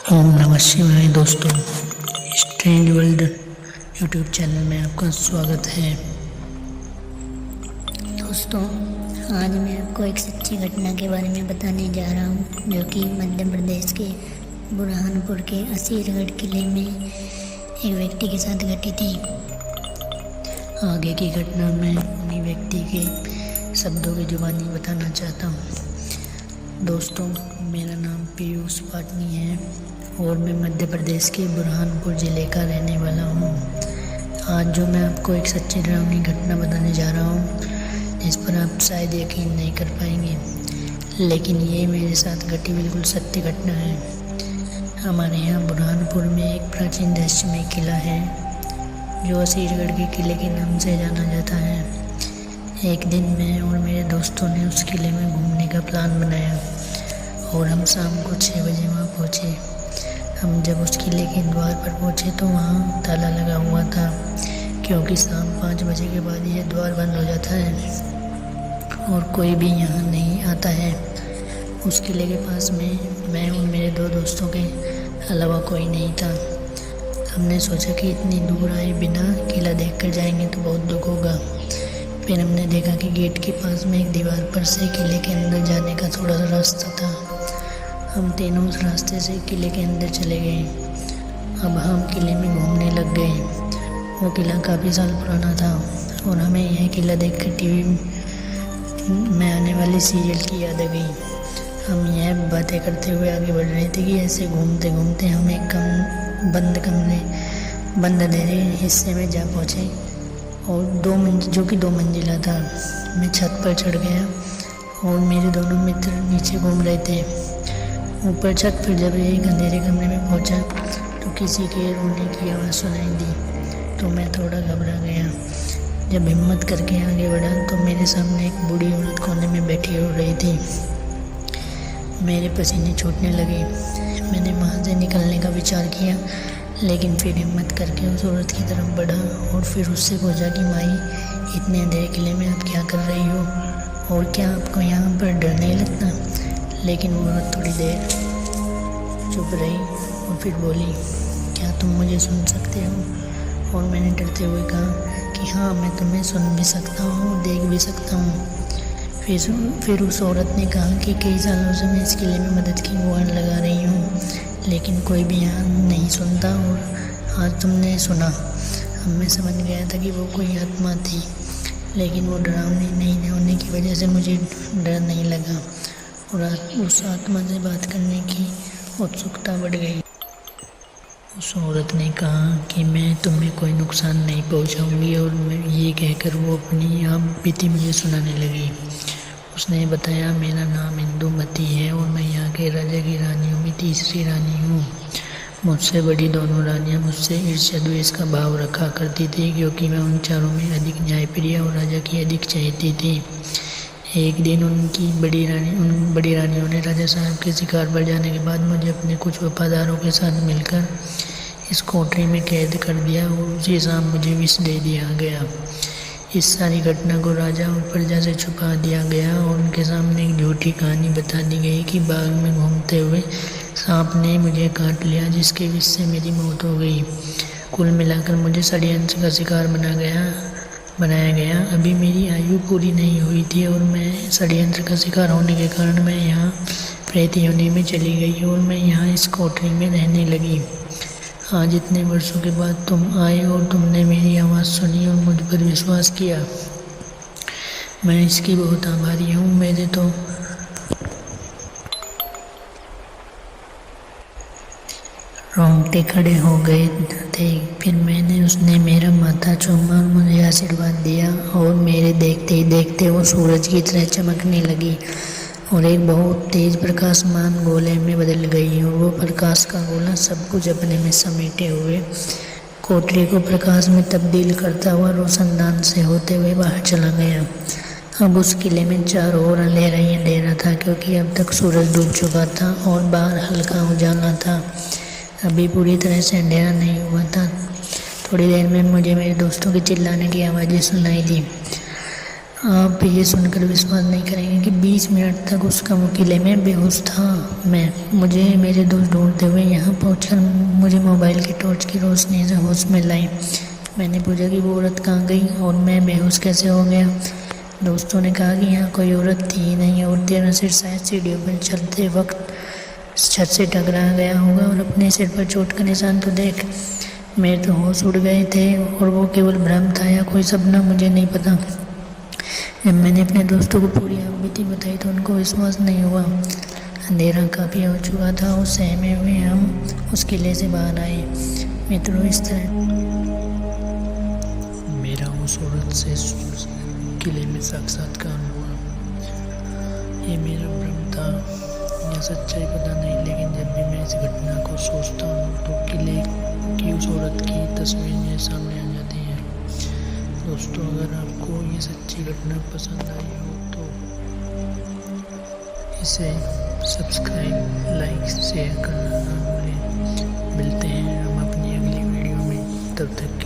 ओम नमः शिवाय। दोस्तों, स्ट्रेंज वर्ल्ड यूट्यूब चैनल में आपका स्वागत है। दोस्तों, आज मैं आपको एक सच्ची घटना के बारे में बताने जा रहा हूँ, जो कि मध्य प्रदेश के बुरहानपुर के असीरगढ़ किले में एक व्यक्ति के साथ घटी थी। आगे की घटना मैं उन्हीं व्यक्ति के शब्दों की जुबानी बताना चाहता हूँ। दोस्तों, मेरा नाम पीयूष पाटनी है और मैं मध्य प्रदेश के बुरहानपुर ज़िले का रहने वाला हूँ। आज जो मैं आपको एक सच्ची डरावनी घटना बताने जा रहा हूँ, जिस पर आप शायद यकीन नहीं कर पाएंगे, लेकिन ये मेरे साथ घटी बिल्कुल सत्य घटना है। हमारे यहाँ बुरहानपुर में एक प्राचीन रहस्यमय किला है, जो असीरगढ़ के किले के नाम से जाना जाता है। एक दिन मैं और मेरे दोस्तों ने उस किले में घूमने का प्लान बनाया और हम शाम को 6 बजे वहाँ पहुँचे। हम जब उस किले के द्वार पर पहुँचे तो वहाँ ताला लगा हुआ था, क्योंकि शाम 5 बजे के बाद यह द्वार बंद हो जाता है और कोई भी यहाँ नहीं आता है। उस किले के पास में मैं और मेरे 2 दोस्तों के अलावा कोई नहीं था। हमने सोचा कि इतनी दूर आए बिना किला देखकर जाएंगे तो बहुत दुख होगा। फिर हमने देखा कि गेट के पास में एक दीवार पर से किले के अंदर जाने का थोड़ा सा रास्ता था। हम तीनों उस रास्ते से किले के अंदर चले गए। अब हम किले में घूमने लग गए। वो किला काफ़ी साल पुराना था और हमें यह किला देखकर टीवी में आने वाली सीरियल की याद आ गई। हम यह बातें करते हुए आगे बढ़ रहे थे कि ऐसे घूमते घूमते हम एक बंद अंधेरे हिस्से में जा पहुँचे और 2 मंजिला था। मैं छत पर चढ़ गया और मेरे दोनों मित्र नीचे घूम रहे थे। ऊपर छत पर जब एक अंधेरे कमरे में पहुंचा तो किसी के रोने की आवाज़ सुनाई दी, तो मैं थोड़ा घबरा गया। जब हिम्मत करके आगे बढ़ा तो मेरे सामने एक बूढ़ी औरत कोने में बैठी हो रही थी। मेरे पसीने छूटने लगे। मैंने वहाँ से निकलने का विचार किया, लेकिन फिर हिम्मत करके उस औरत की तरफ बढ़ा और फिर उससे पूछा कि माई, इतने अंधेरे किले में आप क्या कर रही हो और क्या आपको यहाँ पर डर नहीं लगता? लेकिन वो औरत थोड़ी देर चुप रही और फिर बोली, क्या तुम मुझे सुन सकते हो? और मैंने डरते हुए कहा कि हाँ, मैं तुम्हें सुन भी सकता हूँ, देख भी सकता हूँ। फिर उस औरत ने कहा कि कई सालों से मैं इस किले में मदद की गुहार लगा रही हूँ, लेकिन कोई भी यहाँ नहीं सुनता, और आज तुमने सुना। अब मैं समझ गया था कि वो कोई आत्मा थी, लेकिन वो डरावनी नहीं होने की वजह से मुझे डर नहीं लगा और उस आत्मा से बात करने की उत्सुकता बढ़ गई। उस औरत ने कहा कि मैं तुम्हें कोई नुकसान नहीं पहुंचाऊंगी, और ये कहकर वो अपनी आप बीती मुझे सुनाने लगी। उसने बताया, मेरा नाम इंदुमती है और मैं यहाँ के राजा की रानियों में तीसरी रानी हूँ। मुझसे बड़ी दोनों रानियाँ मुझसे ईर्ष्या द्वेष का भाव रखा करती थी, क्योंकि मैं उन चारों में अधिक न्यायप्रिय और राजा की अधिक चहेती थी। एक दिन उन बड़ी रानियों ने राजा साहब के शिकार पर जाने के बाद मुझे अपने कुछ वफादारों के साथ मिलकर इस कोठरी में कैद कर दिया और उसी शाम मुझे विष दे दिया गया। इस सारी घटना को राजा और प्रजा से छुपा दिया गया और उनके सामने एक झूठी कहानी बता दी गई कि बाग में घूमते हुए सांप ने मुझे काट लिया, जिसके विष से मेरी मौत हो गई। कुल मिलाकर मुझे षड्यंत्र का शिकार बनाया गया। अभी मेरी आयु पूरी नहीं हुई थी और मैं षड्यंत्र का शिकार होने के कारण मैं यहाँ प्रेत योनि में चली गई और मैं यहाँ इस कोठरी में रहने लगी। आज इतने वर्षों के बाद तुम आए और तुमने मेरी आवाज़ सुनी और मुझ पर विश्वास किया। मैं इसकी बहुत आभारी हूँ। मेरे तो रोंगटे खड़े हो गए थे। फिर उसने मेरा माथा चूमा और मुझे आशीर्वाद दिया और मेरे देखते ही देखते वो सूरज की तरह चमकने लगी और एक बहुत तेज प्रकाशमान गोले में बदल गई, और वो प्रकाश का गोला सब कुछ अपने में समेटे हुए कोठरी को प्रकाश में तब्दील करता हुआ रोशनदान से होते हुए बाहर चला गया। अब उस किले में चारों ओर अंधेरा ही अंधेरा था, क्योंकि अब तक सूरज डूब चुका था और बाहर हल्का उजाला था। अभी पूरी तरह से अंधेरा नहीं हुआ था। थोड़ी देर में मुझे मेरे दोस्तों के चिल्लाने की आवाज़ें सुनाई दी। आप ये सुनकर विश्वास नहीं करेंगे कि 20 मिनट तक उसका किले में बेहोश था मुझे मेरे दोस्त ढूंढते हुए यहाँ पहुँचकर मुझे मोबाइल की टॉर्च की रोशनी से होश में लाई। मैंने पूछा कि वो औरत कहाँ गई और मैं बेहोश कैसे हो गया। दोस्तों ने कहा कि यहाँ कोई औरत थी ही नहीं और तेरा सिर शायद सीढ़ियों पर चलते वक्त छत से टकरा गया होगा और अपने सिर पर चोट का निशान तो देख। मेरे तो होश उड़ गए थे और वो केवल भ्रम था या कोई सपना, मुझे नहीं पता। जब मैंने अपने दोस्तों को पूरी बीती बताई तो उनको विश्वास नहीं हुआ। अंधेरा काफ़ी हो चुका था और सहमे हुए हम उस किले से बाहर आए। मित्रों, इस तरह मेरा उस औरत से किले में साक्षात्कार हुआ। ये मेरा भ्रम था या सच्चाई पता नहीं, लेकिन जब भी मैं इस घटना को सोचता हूँ तो किले की उस औरत की तस्वीर मेरे सामने आ जाती है। दोस्तों, अगर आपको ये सच्ची घटना पसंद आई हो तो इसे सब्सक्राइब, लाइक, शेयर करना ना भूलें। मिलते हैं हम अपनी अगली वीडियो में, तब तक